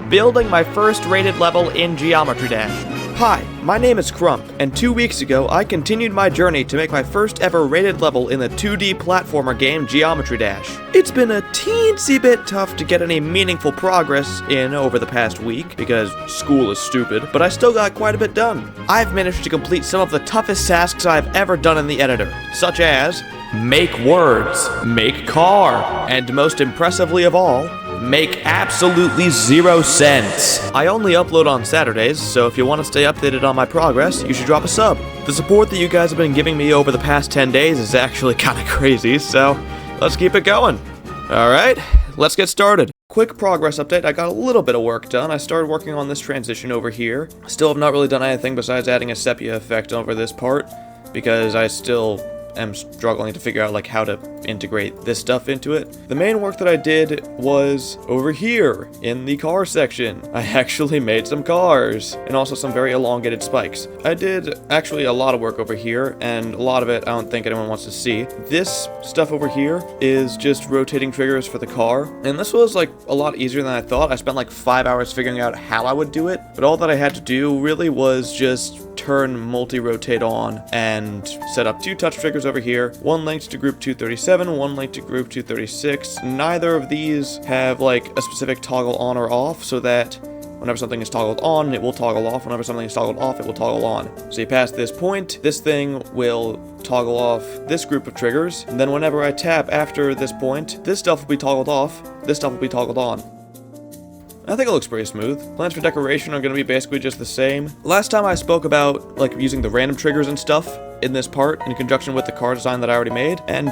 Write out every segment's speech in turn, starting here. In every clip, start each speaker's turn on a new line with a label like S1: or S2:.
S1: building my first rated level in Geometry Dash. Hi, my name is Crump, and 2 weeks ago I continued my journey to make my first ever rated level in the 2D platformer game Geometry Dash. It's been a teensy bit tough to get any meaningful progress in over the past week, because school is stupid, but I still got quite a bit done. I've managed to complete some of the toughest tasks I've ever done in the editor, such as make words, make car, and most impressively of all, make absolutely 0 sense. I only upload on Saturdays, so if you want to stay updated on my progress, you should drop a sub. The support that you guys have been giving me over the past 10 days is actually kind of crazy, so let's keep it going. Alright, let's get started. Quick progress update, I got a little bit of work done. I started working on this transition over here. Still have not really done anything besides adding a sepia effect over this part, because I still am struggling to figure out like how to integrate this stuff into it. The main work that I did was over here in the car section. I actually made some cars and also some very elongated spikes. I did actually a lot of work over here, and a lot of it I don't think anyone wants to see. This stuff over here is just rotating triggers for the car, and this was like a lot easier than I thought. I spent like 5 hours figuring out how I would do it, but all that I had to do really was just turn multi-rotate on and set up 2 touch triggers over here, one linked to group 237, one linked to group 236. Neither of these have like a specific toggle on or off, so that whenever something is toggled on, it will toggle off. Whenever something is toggled off, it will toggle on. So you pass this point, this thing will toggle off this group of triggers, and then whenever I tap after this point, this stuff will be toggled off, this stuff will be toggled on. I think it looks pretty smooth. Plans for decoration are going to be basically just the same. Last time I spoke about like using the random triggers and stuff in this part in conjunction with the car design that I already made, and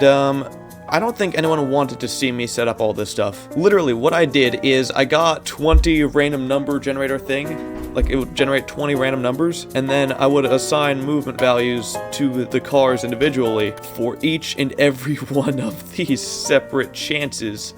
S1: I don't think anyone wanted to see me set up all this stuff. Literally, what I did is I got 20 random number generator thing. Like, it would generate 20 random numbers, and then I would assign movement values to the cars individually for each and every one of these separate chances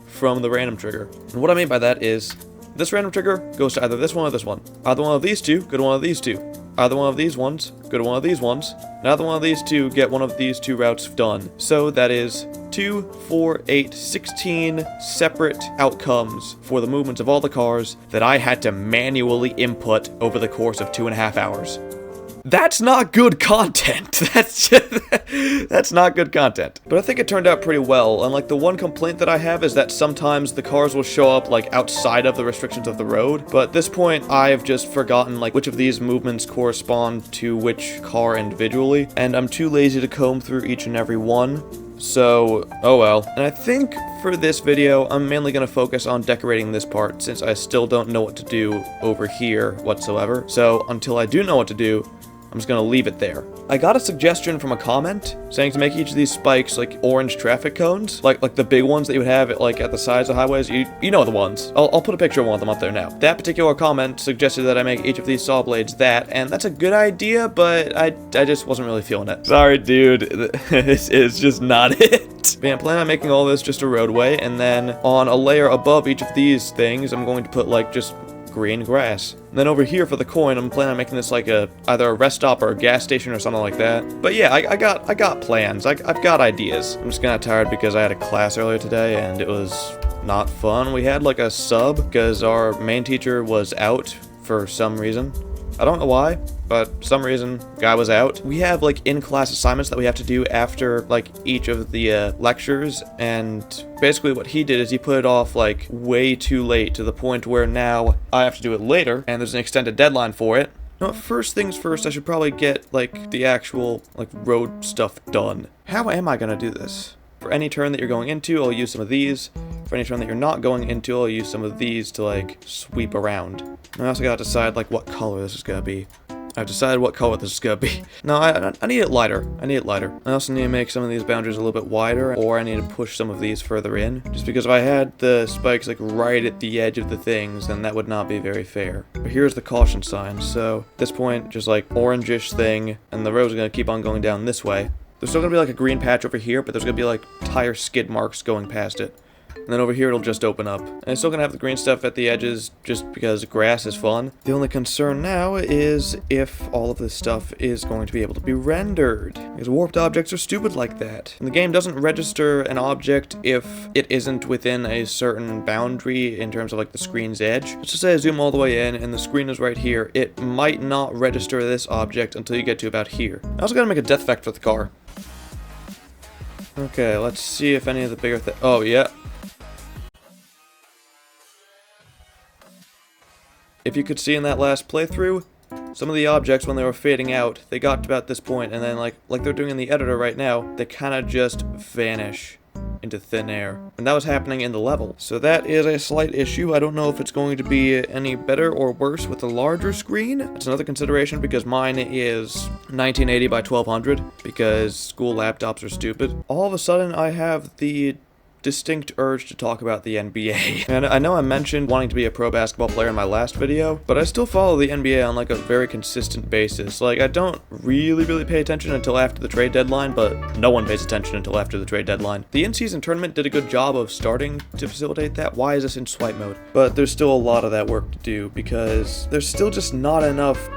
S1: from the random trigger. And what I mean by that is, this random trigger goes to either this one or this one. Either one of these two, go to one of these two. Either one of these ones, go to one of these ones. Neither one of these two, get one of these 2 routes done. So that is 2, 4, 8, 16 separate outcomes for the movements of all the cars that I had to manually input over the course of 2.5 hours. That's not good content. That's not good content. But I think it turned out pretty well, and like the one complaint that I have is that sometimes the cars will show up like outside of the restrictions of the road, but at this point I've just forgotten like which of these movements correspond to which car individually, and I'm too lazy to comb through each and every one. So, oh well. And I think for this video, I'm mainly going to focus on decorating this part, since I still don't know what to do over here whatsoever. So, until I do know what to do, I'm just gonna leave it there. I got a suggestion from a comment saying to make each of these spikes like orange traffic cones, like the big ones that you would have at the sides of highways. You know the ones. I'll put a picture of one of them up there now. That particular comment suggested that I make each of these saw blades that, and that's a good idea, but I just wasn't really feeling it. Sorry, dude. This is just not it. But yeah, I'm planning on making all this just a roadway, and then on a layer above each of these things, I'm going to put like just green grass. And then over here for the coin, I'm planning on making this like either a rest stop or a gas station or something like that. But yeah, I got plans. I've got ideas. I'm just kind of tired because I had a class earlier today and it was not fun. We had like a sub because our main teacher was out for some reason. I don't know why, but some reason guy was out. We have like in-class assignments that we have to do after like each of the lectures, and basically what he did is he put it off like way too late to the point where now I have to do it later and there's an extended deadline for it. Now, first things first, I should probably get like the actual like road stuff done. How am I gonna do this? For any turn that you're going into, I'll use some of these. For any turn that you're not going into, I'll use some of these to like sweep around. And I also gotta decide like what color this is gonna be. I've decided what color this is gonna be. No, I need it lighter. I need it lighter. I also need to make some of these boundaries a little bit wider, or I need to push some of these further in. Just because if I had the spikes like right at the edge of the things, then that would not be very fair. But here's the caution sign. So at this point, just like orangish thing, and the road's gonna keep on going down this way. There's still gonna be like a green patch over here, but there's gonna be like tire skid marks going past it. And then over here it'll just open up. And it's still gonna have the green stuff at the edges just because grass is fun. The only concern now is if all of this stuff is going to be able to be rendered. Because warped objects are stupid like that. And the game doesn't register an object if it isn't within a certain boundary in terms of like the screen's edge. Let's just say I zoom all the way in and the screen is right here. It might not register this object until you get to about here. I also gotta make a depth effect for the car. Okay, let's see if any of the bigger oh, yeah. If you could see in that last playthrough, some of the objects, when they were fading out, they got to about this point, and then like they're doing in the editor right now, they kind of just vanish into thin air. And that was happening in the level. So that is a slight issue. I don't know if it's going to be any better or worse with the larger screen. It's another consideration because mine is 1980 by 1200 because school laptops are stupid. All of a sudden I have the distinct urge to talk about the NBA. And I know I mentioned wanting to be a pro basketball player in my last video, but I still follow the NBA on like a very consistent basis. Like I don't really pay attention until after the trade deadline, but no one pays attention until after the trade deadline. The in-season tournament did a good job of starting to facilitate that. Why is this in swipe mode? But there's still a lot of that work to do because there's still just not enough.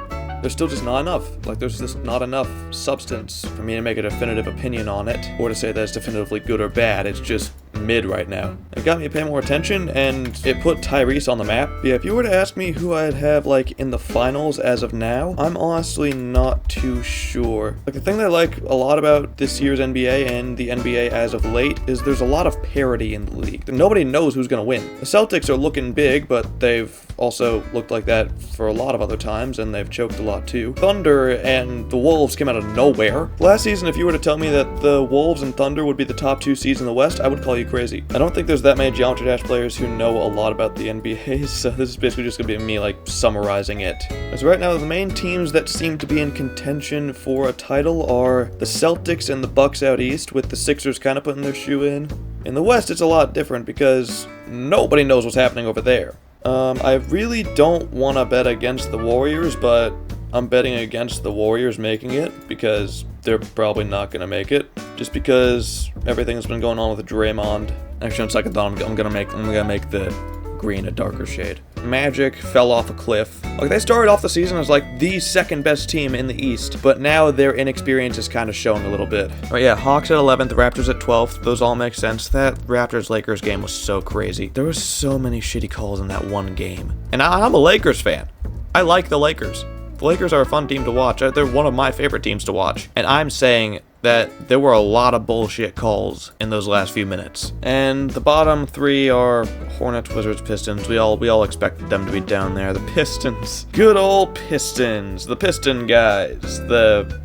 S1: There's just not enough substance for me to make a definitive opinion on it, or to say that it's definitively good or bad. It's just mid right now. It got me to pay more attention, and it put Tyrese on the map. Yeah, if you were to ask me who I'd have, like, in the finals as of now, I'm honestly not too sure. Like, the thing that I like a lot about this year's NBA and the NBA as of late is there's a lot of parity in the league. Nobody knows who's gonna win. The Celtics are looking big, but they've also looked like that for a lot of other times, and they've choked a lot too. Thunder and the Wolves came out of nowhere. Last season, if you were to tell me that the Wolves and Thunder would be the top two seeds in the West, I would call you crazy. I don't think there's that many Geometry Dash players who know a lot about the NBA, so this is basically just gonna be me, like, summarizing it. As right now, the main teams that seem to be in contention for a title are the Celtics and the Bucks out east, with the Sixers kind of putting their shoe in. In the West, it's a lot different because nobody knows what's happening over there. I really don't want to bet against the Warriors, but I'm betting against the Warriors making it because they're probably not going to make it. Just because everything that's been going on with Draymond. Actually, on second thought, I'm gonna make the green a darker shade. Magic fell off a cliff. Like, they started off the season as like the second best team in the East, but now their inexperience is kind of shown a little bit. Oh yeah, Hawks at 11th, Raptors at 12th. Those all make sense. That Raptors-Lakers game was so crazy. There were so many shitty calls in that one game. And I'm a Lakers fan. I like the Lakers. The Lakers are a fun team to watch. They're one of my favorite teams to watch. And I'm saying that there were a lot of bullshit calls in those last few minutes. And the bottom three are Hornets, Wizards, Pistons. We all expected them to be down there. The Pistons. Good old Pistons. The Piston guys. The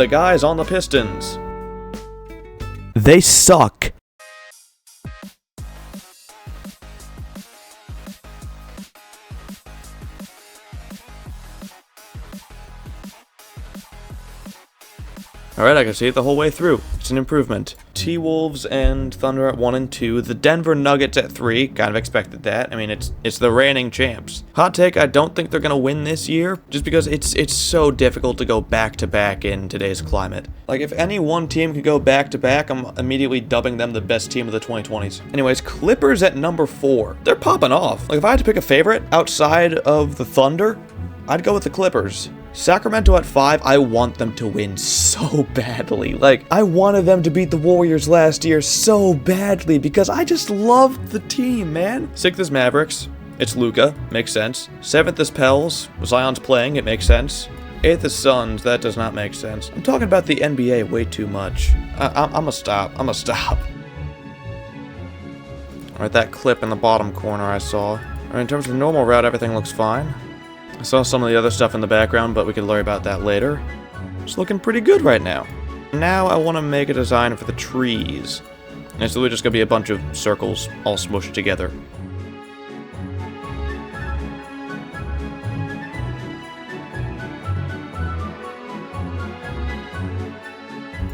S1: guys on the Pistons. They suck. Alright, I can see it the whole way through. It's an improvement. T-Wolves and Thunder at 1 and 2. The Denver Nuggets at 3. Kind of expected that. I mean, it's the reigning champs. Hot take, I don't think they're going to win this year, just because it's so difficult to go back-to-back in today's climate. Like, if any one team could go back-to-back, I'm immediately dubbing them the best team of the 2020s. Anyways, Clippers at number 4. They're popping off. Like, if I had to pick a favorite outside of the Thunder, I'd go with the Clippers. Sacramento at 5, I want them to win so badly. Like, I wanted them to beat the Warriors last year so badly because I just loved the team, man. 6th is Mavericks. It's Luka. Makes sense. 7th is Pels. Zion's playing. It makes sense. 8th is Suns. That does not make sense. I'm talking about the NBA way too much. I'ma stop. Alright, that clip in the bottom corner I saw. Alright, in terms of the normal route, everything looks fine. I saw some of the other stuff in the background, but we can worry about that later. It's looking pretty good right now. Now I want to make a design for the trees. And it's literally just going to be a bunch of circles all smushed together.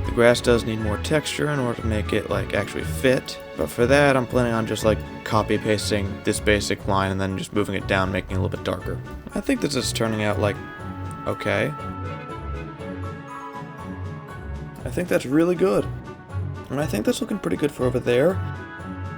S1: The grass does need more texture in order to make it, like, actually fit. But for that, I'm planning on just, like, copy-pasting this basic line and then just moving it down, making it a little bit darker. I think this is turning out, like, okay. I think that's really good. And I think that's looking pretty good for over there.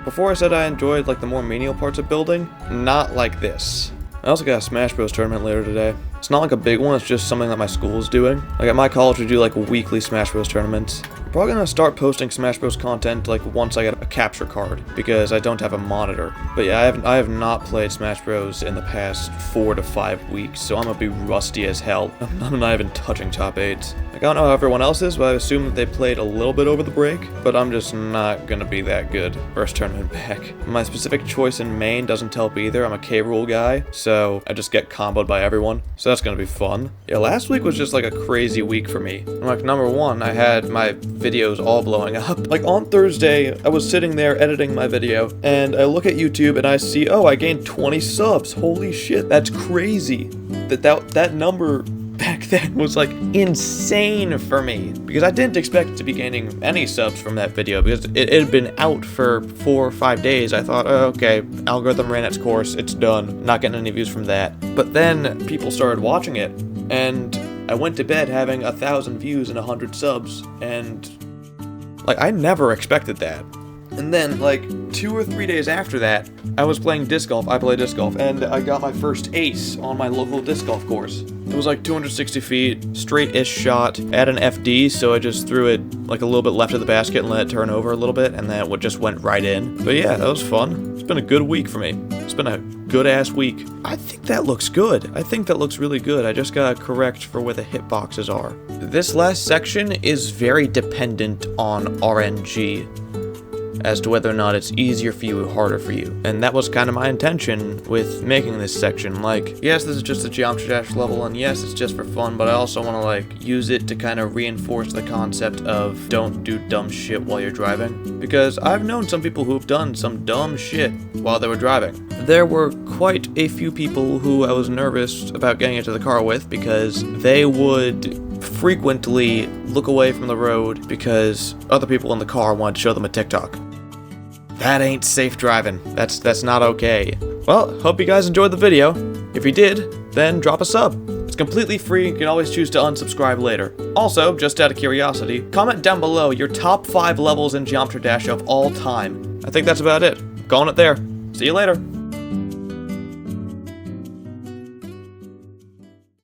S1: before I said I enjoyed like the more menial parts of building, not like this. I also got a Smash Bros tournament later today. It's not like a big one, it's just something that my school is doing. Like at my college we do like weekly Smash Bros tournaments. I'm probably gonna start posting Smash Bros content like once I get a capture card, because I don't have a monitor. But yeah, I have not played Smash Bros in the past 4 to 5 weeks, so I'm gonna be rusty as hell. I'm not even touching top 8s. Like, I don't know how everyone else is, but I assume that they played a little bit over the break, but I'm just not gonna be that good first tournament back. My specific choice in main doesn't help either. I'm a K-Rool guy, so I just get comboed by everyone, so that's gonna be fun. Yeah, last week was just like a crazy week for me. Like, number one, I had my videos all blowing up. Like, on Thursday, I was sitting there editing my video, and I look at YouTube and I see, oh, I gained 20 subs. Holy shit, that's crazy. That number back then was like insane for me, because I didn't expect to be gaining any subs from that video, because it had been out for 4 or 5 days. I thought, oh, okay, algorithm ran its course, it's done, not getting any views from that. But then people started watching it, and I went to bed having 1,000 views and 100 subs, and like, I never expected that. And then, like, 2 or 3 days after that, I was playing disc golf. I play disc golf, and I got my first ace on my local disc golf course. It was like 260 feet, straight-ish shot, at an FD, so I just threw it like a little bit left of the basket and let it turn over a little bit, and then it just went right in. But yeah, that was fun. It's been a good week for me. It's been a good-ass week. I think that looks good. I think that looks really good. I just gotta correct for where the hitboxes are. This last section is very dependent on RNG as to whether or not it's easier for you or harder for you. And that was kind of my intention with making this section. Like, yes, this is just a Geometry Dash level, and yes, it's just for fun, but I also want to, like, use it to kind of reinforce the concept of don't do dumb shit while you're driving. Because I've known some people who've done some dumb shit while they were driving. There were quite a few people who I was nervous about getting into the car with, because they would frequently look away from the road because other people in the car wanted to show them a TikTok. That ain't safe driving. That's not okay. Well, hope you guys enjoyed the video. If you did, then drop a sub. It's completely free, you can always choose to unsubscribe later. Also, just out of curiosity, comment down below your top 5 levels in Geometry Dash of all time. I think that's about it. Calling it there. See you later.